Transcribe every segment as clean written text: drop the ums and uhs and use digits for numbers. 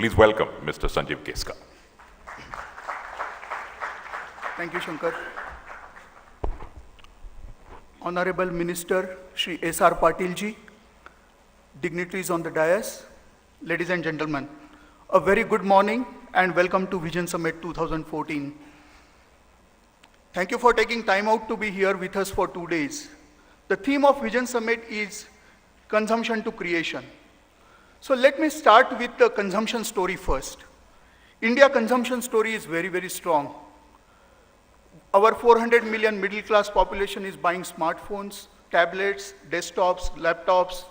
Please welcome Mr. Sanjeev Keskar. Thank you, Shankar. Honorable Minister Shri S.R. Patil ji, dignitaries on the dais, ladies and gentlemen, a very good morning and welcome to Vision Summit 2014. Thank you for taking time out to be here with us for 2 days. The theme of Vision Summit is consumption to creation. So let me start with the consumption story first. India consumption story is very, very strong. Our 400 million middle class population is buying smartphones, tablets, desktops, laptops.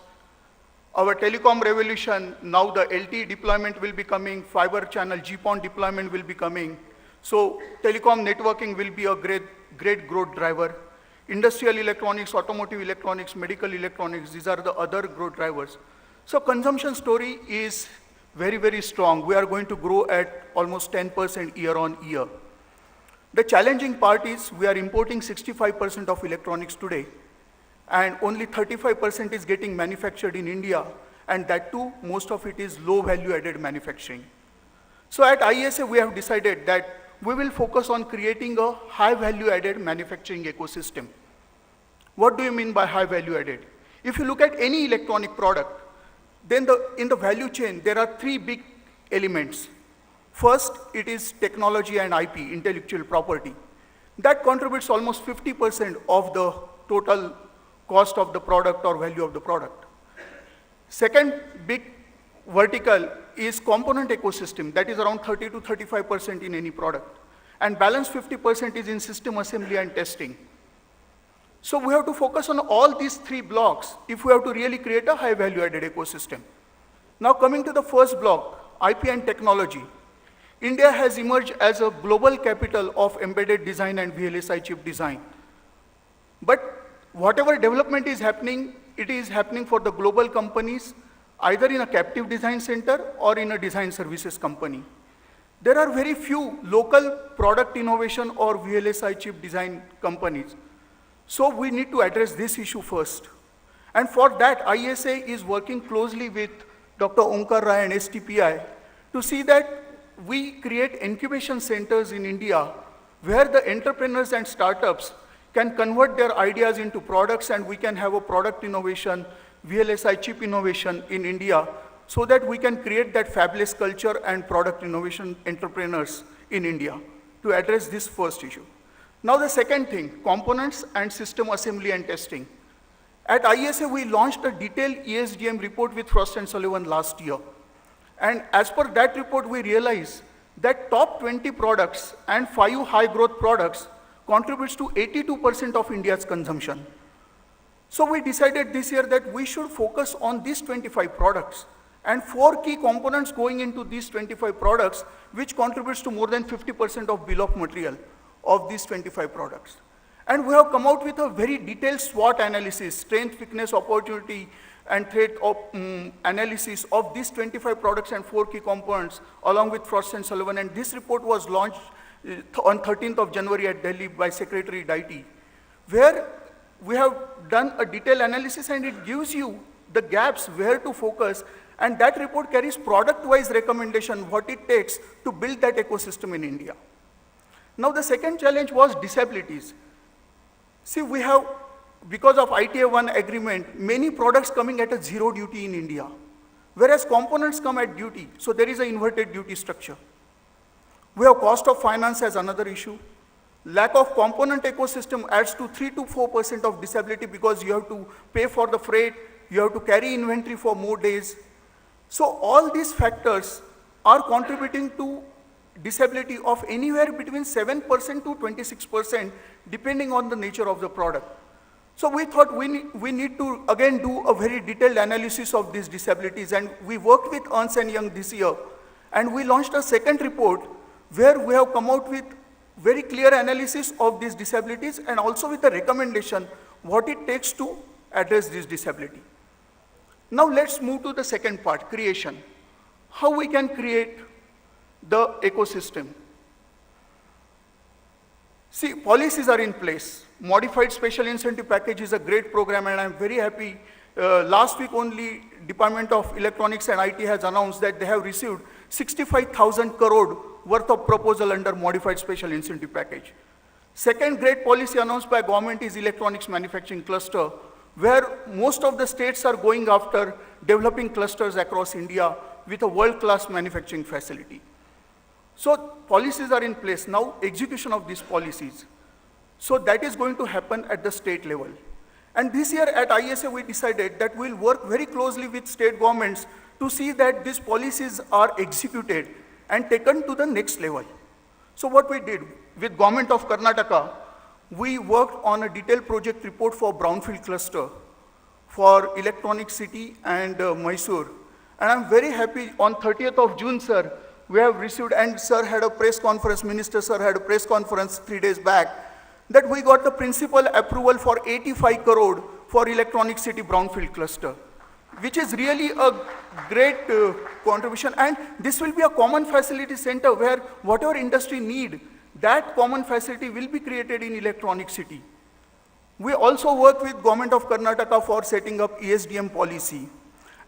Our telecom revolution, now the LTE deployment will be coming, fiber channel GPON deployment will be coming. So telecom networking will be a great growth driver. Industrial electronics, automotive electronics, medical electronics, these are the other growth drivers. So consumption story is very, very strong. We are going to grow at almost 10% year on year. The challenging part is we are importing 65% of electronics today, and only 35% is getting manufactured in India, and that too, most of it is low value added manufacturing. So at IESA, we have decided that we will focus on creating a high value added manufacturing ecosystem. What do you mean by high value added? If you look at any electronic product, then in the value chain, there are 3 big elements. First, it is technology and IP, intellectual property. That contributes almost 50% of the total cost of the product or value of the product. Second big vertical is component ecosystem, that is around 30 to 35% in any product. And balance 50% is in system assembly and testing. So we have to focus on all these 3 blocks if we have to really create a high value added ecosystem. Now coming to the first block, IP and technology. India has emerged as a global capital of embedded design and VLSI chip design. But whatever development is happening, it is happening for the global companies, either in a captive design center or in a design services company. There are very few local product innovation or VLSI chip design companies. So we need to address this issue first. And for that, IESA is working closely with Dr. Onkar Rai and STPI to see that we create incubation centers in India where the entrepreneurs and startups can convert their ideas into products, and we can have a product innovation, VLSI chip innovation in India, so that we can create that fabulous culture and product innovation entrepreneurs in India to address this first issue. Now the second thing, components and system assembly and testing. At IESA, we launched a detailed ESDM report with Frost & Sullivan last year. And as per that report, we realized that top 20 products and 5 high growth products contributes to 82% of India's consumption. So we decided this year that we should focus on these 25 products and 4 key components going into these 25 products, which contributes to more than 50% of bill of material of these 25 products. And we have come out with a very detailed SWOT analysis, strength, weakness, opportunity, and threat of, analysis of these 25 products and 4 key components along with Frost & Sullivan. And this report was launched on 13th of January at Delhi by Secretary Daiti, where we have done a detailed analysis and it gives you the gaps where to focus, and that report carries product-wise recommendation, what it takes to build that ecosystem in India. Now the second challenge was disabilities. See, we have, because of ITA 1 agreement, many products coming at a 0 duty in India, whereas components come at duty, so there is an inverted duty structure. We have cost of finance as another issue. Lack of component ecosystem adds to 3 to 4% of disability because you have to pay for the freight, you have to carry inventory for more days. So all these factors are contributing to disability of anywhere between 7% to 26%, depending on the nature of the product. So we thought we need to again do a very detailed analysis of these disabilities, and we worked with Ernst & Young this year, and we launched a second report where we have come out with very clear analysis of these disabilities and also with the recommendation what it takes to address this disability. Now let's move to the second part, creation. How we can create the ecosystem. See, policies are in place. Modified Special Incentive Package is a great program, and I'm very happy. Last week only, Department of Electronics and IT has announced that they have received 65,000 crore worth of proposal under modified special incentive package. Second great policy announced by government is electronics manufacturing cluster, where most of the states are going after developing clusters across India with a world-class manufacturing facility. So policies are in place. Now execution of these policies. So that is going to happen at the state level. And this year at IESA we decided that we'll work very closely with state governments to see that these policies are executed and taken to the next level. So what we did with government of Karnataka, we worked on a detailed project report for brownfield cluster for Electronic City and Mysore. And I'm very happy on 30th of June, sir, we have received, and sir had a press conference, minister sir had a press conference 3 days back, that we got the principal approval for 85 crore for Electronic City brownfield cluster, which is really a great contribution. And this will be a common facility center where whatever industry need, that common facility will be created in Electronic City. We also work with government of Karnataka for setting up ESDM policy.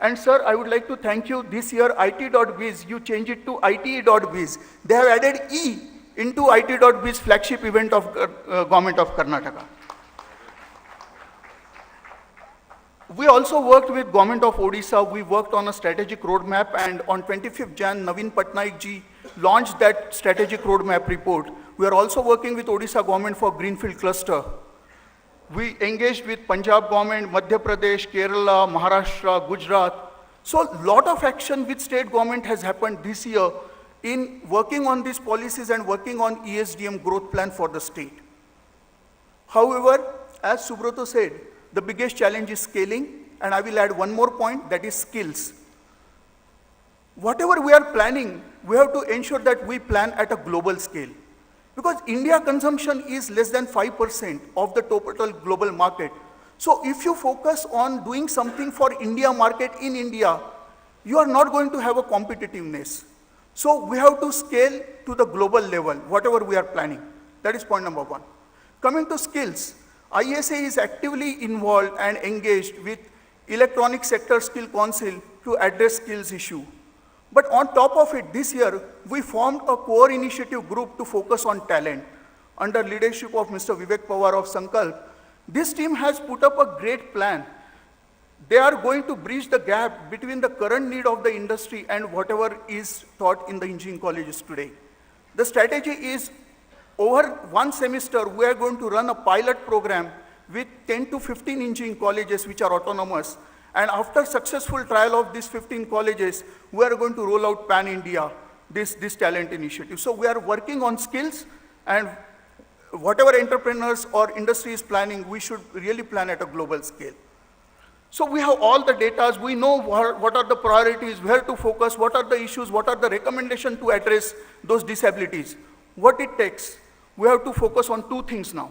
And sir, I would like to thank you. This year, IT.biz, you change it to ITE.biz. They have added E into IT.biz flagship event of government of Karnataka. We also worked with government of Odisha. We worked on a strategic roadmap, and on 25th Jan, Naveen Patnaik ji launched that strategic roadmap report. We are also working with Odisha government for greenfield cluster. We engaged with Punjab government, Madhya Pradesh, Kerala, Maharashtra, Gujarat. So a lot of action with state government has happened this year in working on these policies and working on ESDM growth plan for the state. However, as Subrata said, the biggest challenge is scaling, and I will add one more point, that is skills. Whatever we are planning, we have to ensure that we plan at a global scale. Because India consumption is less than 5% of the total global market. So if you focus on doing something for India market in India, you are not going to have a competitiveness. So we have to scale to the global level, whatever we are planning. That is point number one. Coming to skills, IESA is actively involved and engaged with Electronic Sector Skill Council to address skills issue. But on top of it, this year, we formed a core initiative group to focus on talent. Under leadership of Mr. Vivek Pawar of Sankalp, this team has put up a great plan. They are going to bridge the gap between the current need of the industry and whatever is taught in the engineering colleges today. The strategy is, over one semester, we are going to run a pilot program with 10 to 15 engineering colleges which are autonomous. And after successful trial of these 15 colleges, we are going to roll out pan-India, this talent initiative. So we are working on skills, and whatever entrepreneurs or industry is planning, we should really plan at a global scale. So we have all the data, we know what are the priorities, where to focus, what are the issues, what are the recommendations to address those disabilities. What it takes, we have to focus on two things now.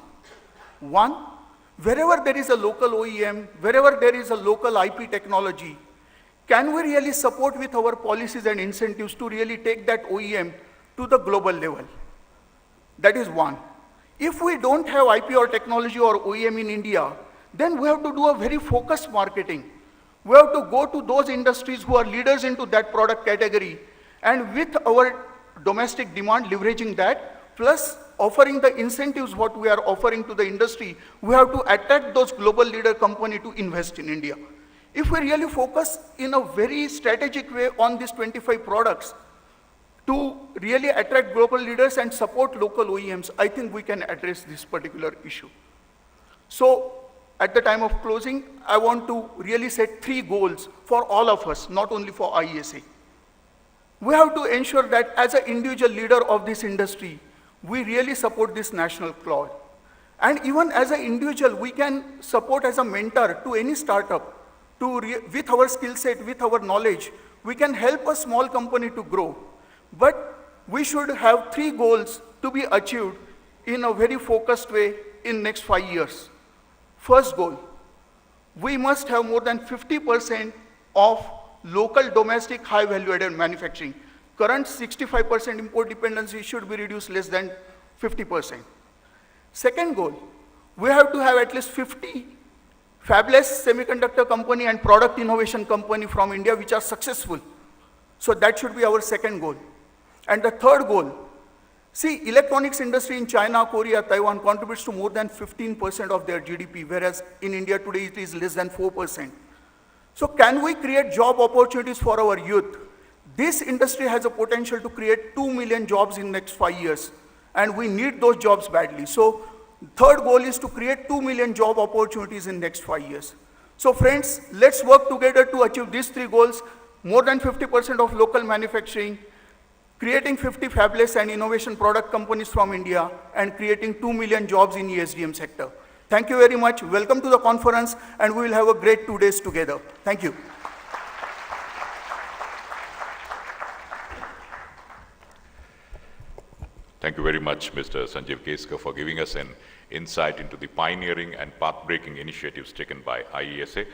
One, wherever there is a local OEM, wherever there is a local IP technology, can we really support with our policies and incentives to really take that OEM to the global level? That is one. If we don't have IP or technology or OEM in India, then we have to do a very focused marketing. We have to go to those industries who are leaders into that product category, and with our domestic demand, leveraging that, plus offering the incentives what we are offering to the industry, we have to attract those global leader company to invest in India. If we really focus in a very strategic way on these 25 products to really attract global leaders and support local OEMs, I think we can address this particular issue. So at the time of closing, I want to really set 3 goals for all of us, not only for IESA. We have to ensure that as an individual leader of this industry, we really support this national cause. And even as an individual, we can support as a mentor to any startup, with our skill set, with our knowledge, we can help a small company to grow. But we should have 3 goals to be achieved in a very focused way in next 5 years. First goal, we must have more than 50% of local domestic high value added manufacturing. Current 65% import dependency should be reduced less than 50%. Second goal, we have to have at least 50 fabless semiconductor company and product innovation company from India which are successful. So that should be our second goal. And the third goal, see, electronics industry in China, Korea, Taiwan contributes to more than 15% of their GDP, whereas in India today it is less than 4%. So can we create job opportunities for our youth? This industry has a potential to create 2 million jobs in next 5 years, and we need those jobs badly. So third goal is to create 2 million job opportunities in next 5 years. So friends, let's work together to achieve these three goals: more than 50% of local manufacturing, creating 50 fabless and innovation product companies from India, and creating 2 million jobs in ESDM sector. Thank you very much. Welcome to the conference, and we will have a great 2 days together. Thank you. Thank you very much, Mr. Sanjeev Keskar, for giving us an insight into the pioneering and path-breaking initiatives taken by IESA.